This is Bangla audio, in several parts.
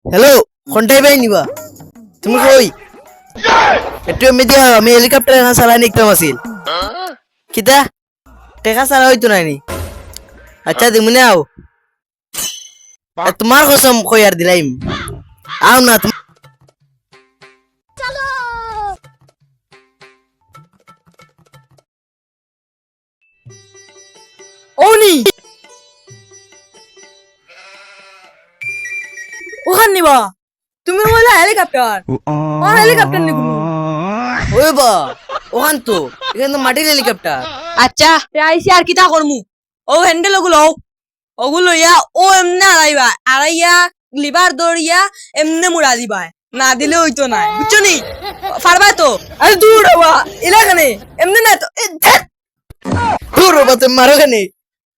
হ্যালো কোনটাই ভাই নিবা তুমি কই একটু এমনি দিয়া আমি হেলিকপ্টার এখানে চালাই নিকতাম আছিল কিতা টেকা চালা হইতো নাইনি আচ্ছা দিমুনে আও তোমার কসম কই আর দিলাইম আও না ওনি ওখান নিবা তুমি বলে হেলিকপ্টার ও হেলিকপ্টার নিবো ওই বা ওখান তো এখানে তো মাটির হেলিকপ্টার আচ্ছা আইসি আর কিতা করমু ও হ্যান্ডেল ওগুলো ওগুলো ইয়া ও এমনি আড়াইবা আড়াইয়া লিভার দৌড়িয়া এমনি মুড়া দিবা না দিলে হইতো না বুঝছো নি পারবা তো আরে দূর হবা এলাকানে এমনি না তো দূর বাবা তুমি মারো কেনে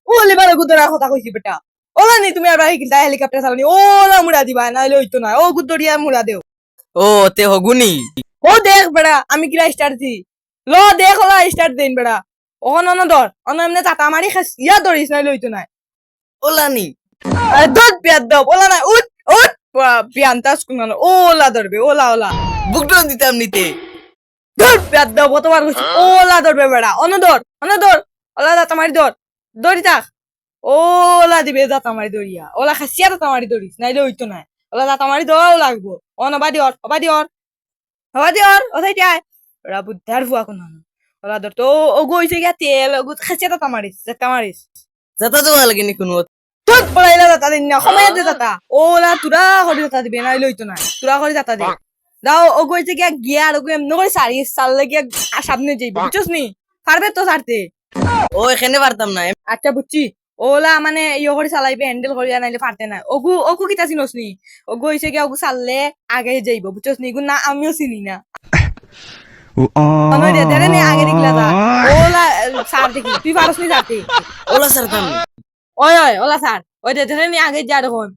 ও লিভার গুদরা কথা কইছি বেটা ওলা নি তুমি আর কিলতা হেলিকপ্টার চালানি ওলা মুড়া দিবা না হইলে হইতো না ও গুদরিয়া মুড়া দেও ও তে হগুনি ও দেখ বেড়া আমি কিরা স্টার্ট দি ল দেখ ওলা স্টার্ট দেন বেড়া ওখান অন ধর অন এমনি চাটা মারি খাস ইয়া ধরিস নাই লইতো নাই ওলানি আরে দত বিয়াদ দাও ওলা নাই উঠ উঠ বিয়ান্তাস কোন ওলা ধরবে ওলা ওলা বুকডন দিতাম নিতে দত বিয়াদ দাও কতবার কইছি ওলা ধরবে বেড়া অন ধর ওলা দাতা মারি ধর ধরি থাক ওলা দিবে দাতা মারি ধরিয়া ওলা খাসিয়া দাতা মারি ধরিস নাইলে হইতো না ওলা দাতা মারি ধরাও লাগবো অন অবাদি অর ওথাই যায় ওরা বুদ্ধার ভুয়া কোন ওলা ধর তো ও গইছে গিয়া তেল খাসিয়া দাতা মারিস যাতা তো ভালো লাগেনি কোনো তোর পড়াইলা দাতা দিন না সময় দে দাতা ওলা তুরা করে দাতা দিবে নাইলে হইতো না তুরা করে দাতা দে দাও ও গইছে গিয়া আর ওকে এমন করে সারি সারলে গিয়া সামনে যাইব বুঝছস নি পারবে তো সারতে ও এখানে পারতাম না আচ্ছা বুঝছি ওলা মানে ইয়ে করে চালাইবে হ্যান্ডেল করিয়া নাইলে পারতে না ওগু কিতা চিনস নি ওগু হইছে গিয়া ওগু চাললে আগে যাইব বুঝছস নি না আমিও চিনি না আমার দেরে নে আগে দিগলা যা ওলা সার দেখি তুই পারস নি সারতে ওলা সারতাম ওই ওলা সার ওই দেরে নে আগে যা দেখুন